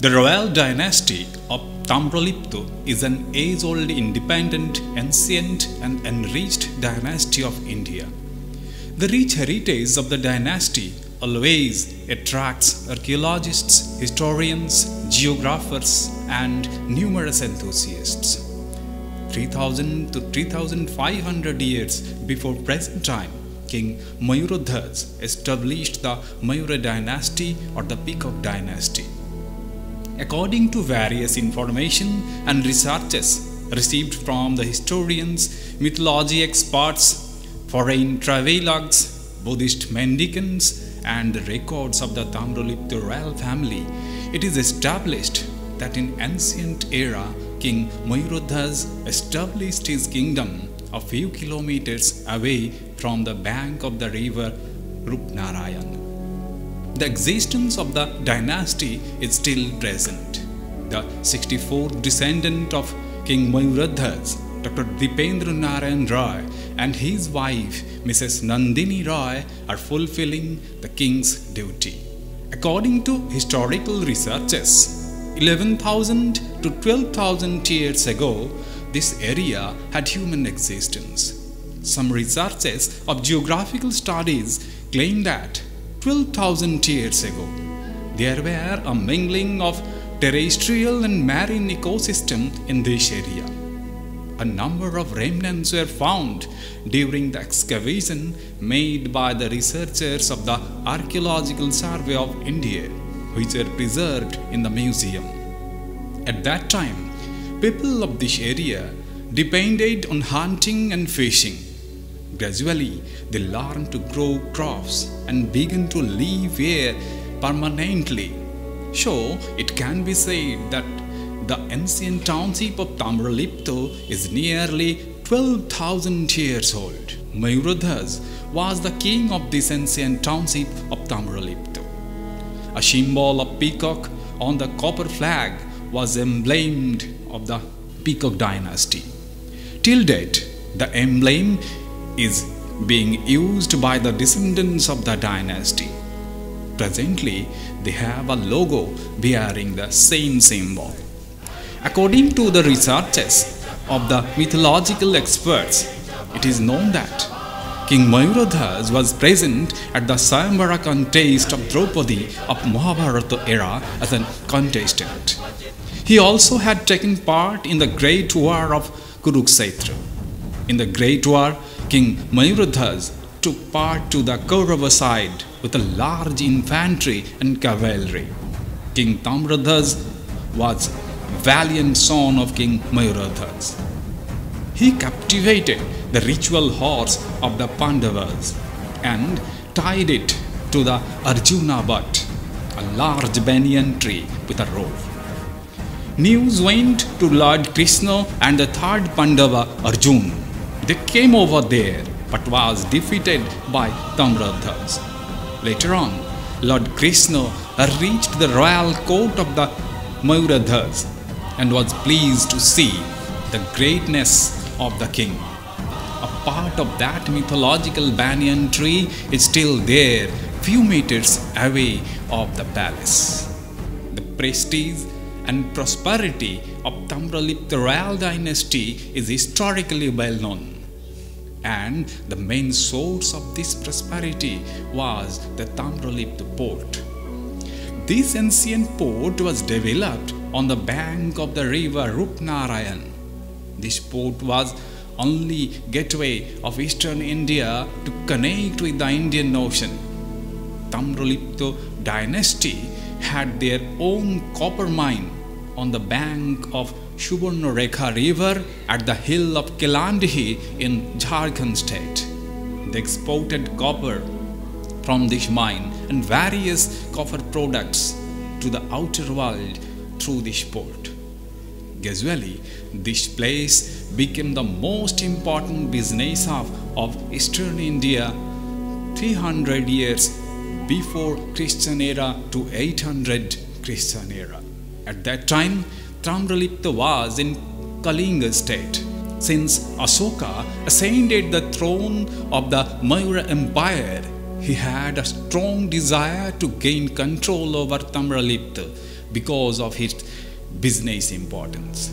The royal dynasty of Tamluk is an age-old independent, ancient and enriched dynasty of India. The rich heritage of the dynasty always attracts archaeologists, historians, geographers and numerous enthusiasts. 3000 to 3500 years before present time, King Mayuradhaj established the Mayura dynasty or the Peacock dynasty. According to various information and researches received from the historians, mythology experts, foreign travelogues, Buddhist mendicants and the records of the Tamluk royal family, it is established that in ancient era, King Mayuradhaj established his kingdom a few kilometers away from the bank of the river Rupnarayan. The existence of the dynasty is still present. The 64th descendant of King Mayuradhaj, Dr. Dipendra Narayan Roy, and his wife, Mrs. Nandini Roy, are fulfilling the king's duty. According to historical researches, 11,000 to 12,000 years ago, this area had human existence. Some researches of geographical studies claim that 12,000 years ago, there were a mingling of terrestrial and marine ecosystem in this area. A number of remnants were found during the excavation made by the researchers of the Archaeological Survey of India, which are preserved in the museum. At that time, people of this area depended on hunting and fishing. Gradually, they learned to grow crops and began to live here permanently. So, it can be said that the ancient township of Tamluk is nearly 12,000 years old. Mayuradhaj was the king of this ancient township of Tamluk. A symbol of peacock on the copper flag was emblemed of the Peacock dynasty. Till date, the emblem is being used by the descendants of the dynasty. Presently, they have a logo bearing the same symbol. According to the researches of the mythological experts, it is known that King Mayuradhaj was present at the Sayamvara contest of Draupadi of Mahabharata era as a contestant. He also had taken part in the Great War of Kurukshetra. In the Great War, King Mayuradhaj took part to the Kaurava side with a large infantry and cavalry. King Tamluk was valiant son of King Mayuradhaj. He captivated the ritual horse of the Pandavas and tied it to the Arjuna butt, a large banyan tree with a rope. News went to Lord Krishna and the third Pandava, Arjuna. They came over there but was defeated by Tamluk. Later on, Lord Krishna reached the royal court of the Mayuradhaj and was pleased to see the greatness of the king. A part of that mythological banyan tree is still there, few meters away of the palace. The prestige and prosperity of Tamluk royal dynasty is historically well known. And the main source of this prosperity was the Tamluk port. This ancient port was developed on the bank of the river Rupnarayan. This port was only gateway of eastern India to connect with the Indian Ocean. Tamluk dynasty had their own copper mine on the bank of Subarnarekha river at the hill of Kelandihi in Jharkhand state. They exported copper from this mine and various copper products to the outer world through this port. Gradually, this place became the most important business hub of eastern India 300 years before Christian era to 800 Christian era. At that time, Tamluk was in Kalinga state. Since Ashoka ascended the throne of the Mayura Empire, he had a strong desire to gain control over Tamluk. because of its business importance.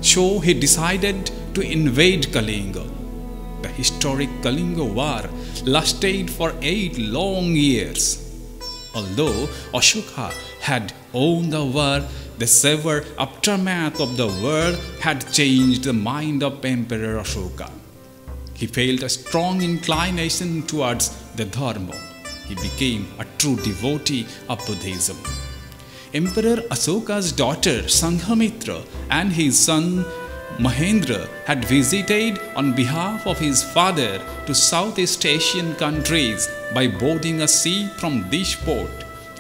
So he decided to invade Kalinga. The historic Kalinga War lasted for 8 long years. Although Ashoka had won the war, the severe aftermath of the war had changed the mind of Emperor Ashoka. He felt a strong inclination towards the Dharma. He became a true devotee of Buddhism. Emperor Ashoka's daughter Sanghamitra and his son Mahendra had visited on behalf of his father to Southeast Asian countries by boarding a ship from this port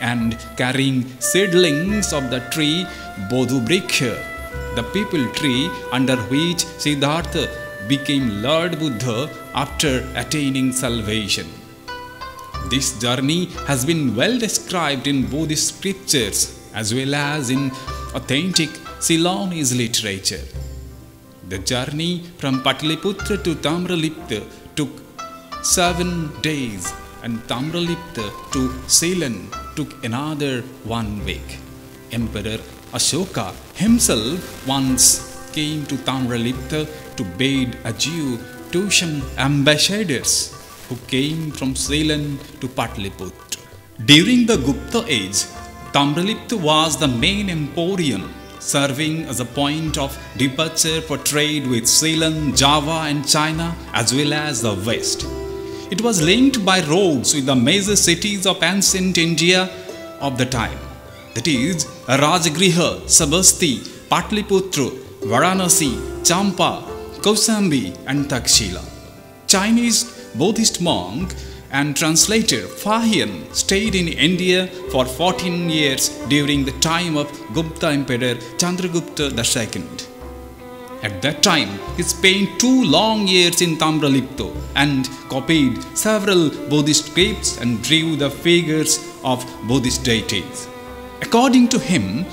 and carrying seedlings of the tree Bodhuvriksha, the people tree under which Siddhartha became Lord Buddha after attaining salvation. This journey has been well described in Buddhist scriptures as well as in authentic Ceylonese literature. The journey from Pataliputra to Tamralipta took 7 days, and Tamralipta to Ceylon took another 1 week. Emperor Ashoka himself once came to Tamralipta to bid adieu to some ambassadors who came from Ceylon to Pataliputra. During the Gupta age, Tamralipta was the main emporium, serving as a point of departure for trade with Ceylon, Java and China as well as the West. It was linked by roads with the major cities of ancient India of the time, that is Rajagriha, Sabasti, Pataliputra, Varanasi, Champa, Kausambi and Takshila. Chinese Buddhist monk and translator Fahian stayed in India for 14 years during the time of Gupta Emperor Chandragupta II. At that time, he spent 2 long years in Tamralipta and copied several Buddhist scripts and drew the figures of Buddhist deities. According to him,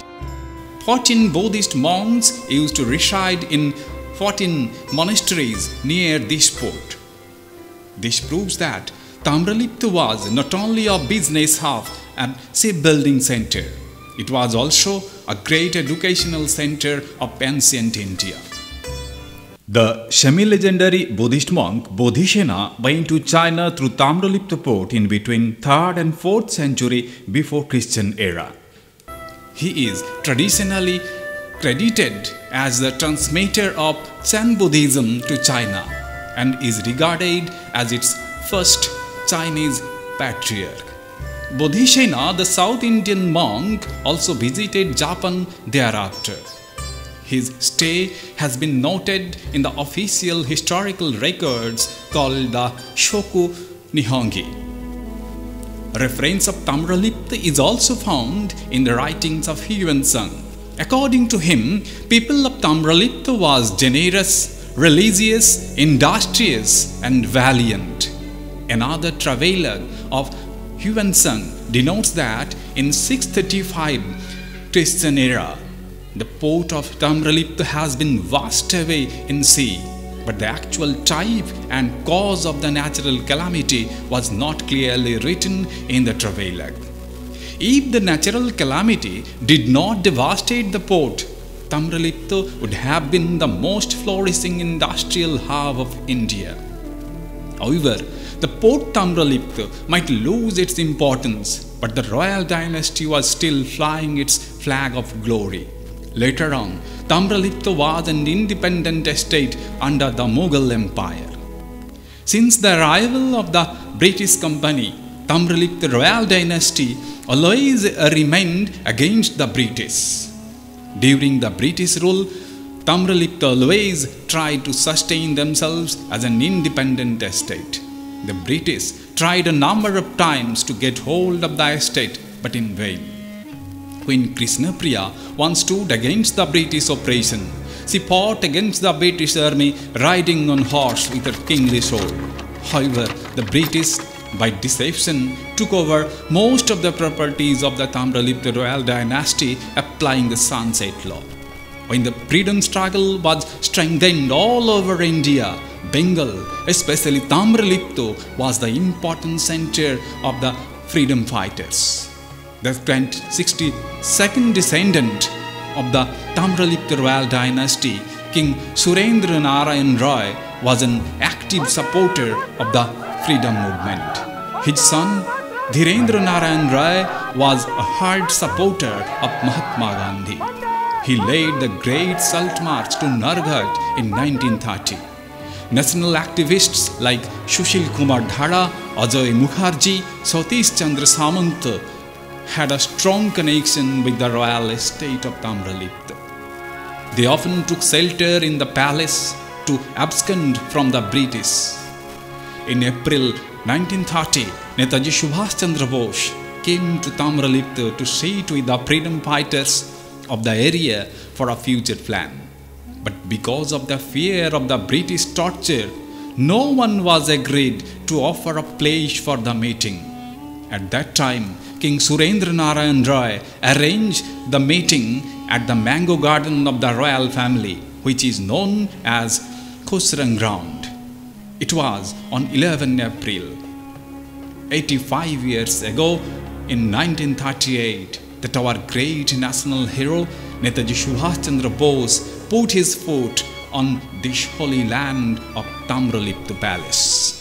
14 Buddhist monks used to reside in 14 monasteries near this port. This proves that Tamralipta was not only a business hub and shipbuilding center, it was also a great educational center of ancient India. The semi-legendary Buddhist monk Bodhisena went to China through Tamralipta port in between 3rd and 4th century before Christian era. He is traditionally credited as the transmitter of Zen Buddhism to China and is regarded as its first Chinese patriarch. Bodhisena, the South Indian monk, also visited Japan thereafter. His stay has been noted in the official historical records called the Shoku Nihongi. A reference of Tamralipta is also found in the writings of Huensung. According to him, people of Tamralipta was generous, religious, industrious and valiant. Another traveler of Huensung denotes that in 635 Christian era, the port of Tamralipta has been washed away in sea, but the actual type and cause of the natural calamity was not clearly written in the traveler. If the natural calamity did not devastate the port, Tamralipta would have been the most flourishing industrial hub of India. However, the port Tamralipta might lose its importance, but the royal dynasty was still flying its flag of glory. Later on, Tamralipta was an independent state under the Mughal Empire. Since the arrival of the British Company, Tamralipta royal dynasty always remained against the British. During the British rule, Tamralipta always tried to sustain themselves as an independent state. The British tried a number of times to get hold of the estate, but in vain. When Krishnapriya once stood against the British oppression, she fought against the British army riding on horse with her kingly sword. However, the British, by deception, took over most of the properties of the Tamralipta royal dynasty, applying the sunset law. When the freedom struggle was strengthened all over India, Bengal, especially Tamralipta, was the important center of the freedom fighters. The 62nd descendant of the Tamralipta royal dynasty, King Surendra Narayan Roy, was an active supporter of the freedom movement. His son, Dhirendra Narayan Roy, was a hard supporter of Mahatma Gandhi. He led the Great Salt March to Narghat in 1930. National activists like Sushil Kumar Dhara, Ajay Mukherjee, Satish Chandra Samant had a strong connection with the royal estate of Tamralipta. They often took shelter in the palace to abscond from the British. In April 1930, Netaji Subhash Chandra Bose came to Tamralipta to sit with the freedom fighters of the area for a future plan. But because of the fear of the British torture, no one was agreed to offer a place for the meeting. At that time, King Surendra Narayan Roy arranged the meeting at the mango garden of the royal family, which is known as Khosrang Ground. It was on 11 April, 85 years ago, in 1938, that our great national hero Netaji Subhash Chandra Bose put his foot on this holy land of Tamralipta Palace.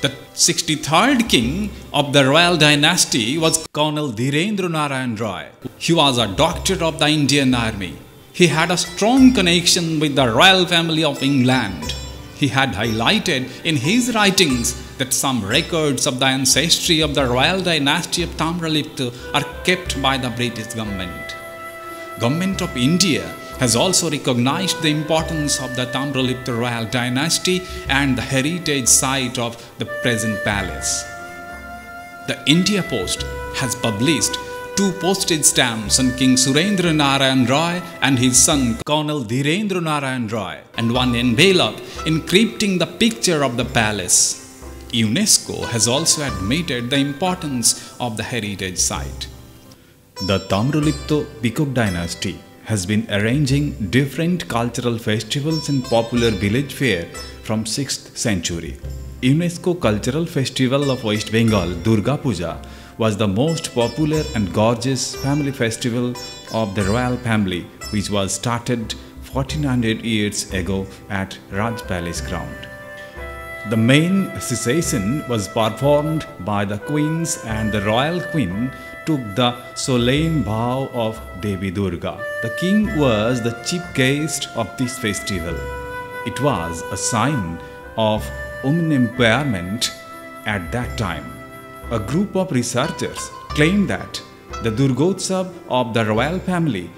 The 63rd king of the royal dynasty was Colonel Dhirendra Narayan Roy. He was a doctor of the Indian Army. He had a strong connection with the royal family of England. He had highlighted in his writings that some records of the ancestry of the royal dynasty of Tamralipta are kept by the British government. Government of India has also recognized the importance of the Tamralipta royal dynasty and the heritage site of the present palace. The India Post has published 2 postage stamps on King Surendra Narayan Roy and his son Colonel Dhirendra Narayan Roy, and 1 envelope encrypting the picture of the palace. UNESCO has also admitted the importance of the heritage site. The Tamralipta Peacock dynasty has been arranging different cultural festivals and popular village fair from 6th century. UNESCO Cultural Festival of West Bengal, Durga Puja, was the most popular and gorgeous family festival of the royal family, which was started 1400 years ago at Raj Palace ground. The main procession was performed by the queens, and the royal queen took the solemn vow of Devi Durga. The king was the chief guest of this festival. It was a sign of women empowerment at that time. A group of researchers claim that the Durgotsav of the royal family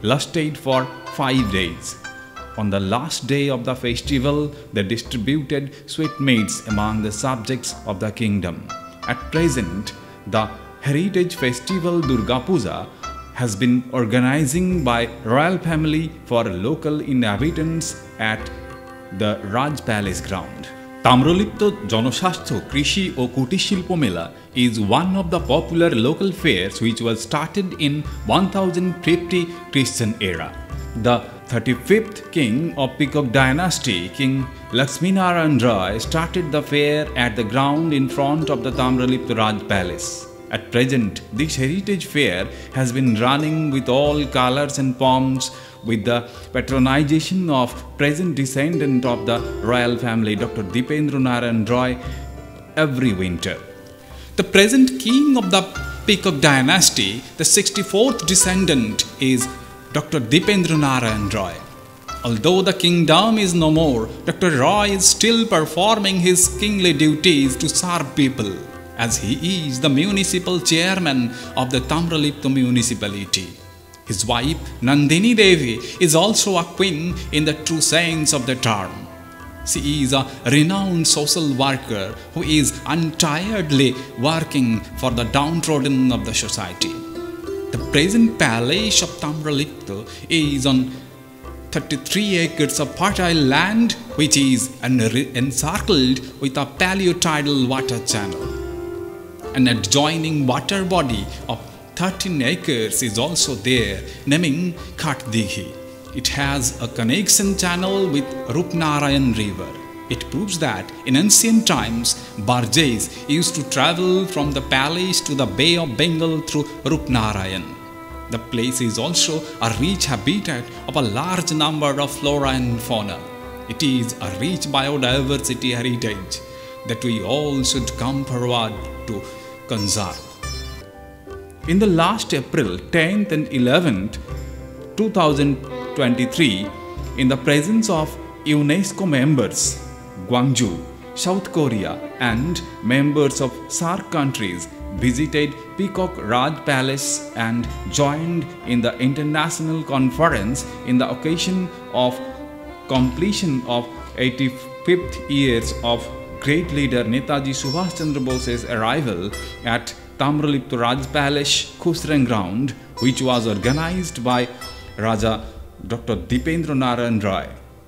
lasted for 5 days. On the last day of the festival, they distributed sweetmeats among the subjects of the kingdom. At present, the Heritage Festival Durga Puja has been organizing by royal family for local inhabitants at the Raj Palace ground. Tamralipta Janashastro Krishi o Kutir Shilpo Mela is one of the popular local fairs which was started in 1050 Christian era. The 35th king of Peacock dynasty, King Lakshminarayan Roy, started the fair at the ground in front of the Tamralipta Raj Palace. At present, this heritage fair has been running with all colors and pomps with the patronization of present descendant of the royal family, Dr. Dipendra Narayan Roy, every winter. The present king of the Peacock dynasty, the 64th descendant, is Dr. Dipendra Narayan Roy. Although the kingdom is no more, Dr. Roy is still performing his kingly duties to serve people, as he is the municipal chairman of the Tamralipta municipality. His wife, Nandini Devi, is also a queen in the true sense of the term. She is a renowned social worker who is untiredly working for the downtrodden of the society. The present palace of Tamralipta is on 33 acres of fertile land, which is encircled with a paleotidal water channel. An adjoining water body of 13 acres is also there, naming Khatdighi. It has a connection channel with Rupnarayan river. It proves that in ancient times, barges used to travel from the palace to the Bay of Bengal through Rupnarayan. The place is also a rich habitat of a large number of flora and fauna. It is a rich biodiversity heritage that we all should come forward to conserve. In the last April 10th and 11th, 2023, in the presence of UNESCO members, Gwangju, South Korea, and members of SAARC countries visited Peacock Raj Palace and joined in the international conference in the occasion of completion of 85th years of great leader Netaji Subhash Chandra Bose's arrival at Tamluk Raj Palace, Khusran Ground, which was organized by Raja Dr. Dipendra Narayan Roy.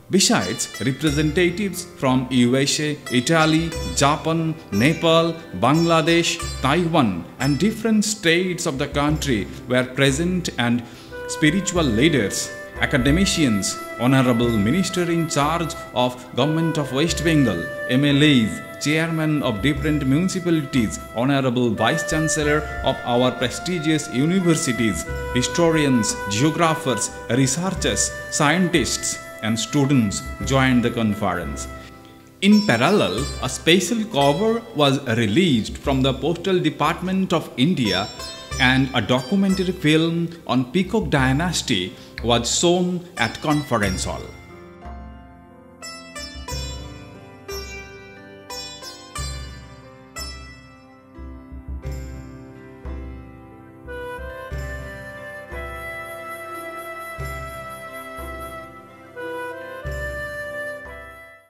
Besides, representatives from USA, Italy, Japan, Nepal, Bangladesh, Taiwan, and different states of the country were present, and spiritual leaders, academicians, Honorable Minister in charge of Government of West Bengal, MLAs, Chairman of different municipalities, Honorable Vice Chancellor of our prestigious universities, historians, geographers, researchers, scientists, and students joined the conference. In parallel, a special cover was released from the Postal Department of India, and a documentary film on Peacock Dynasty was shown at conference hall.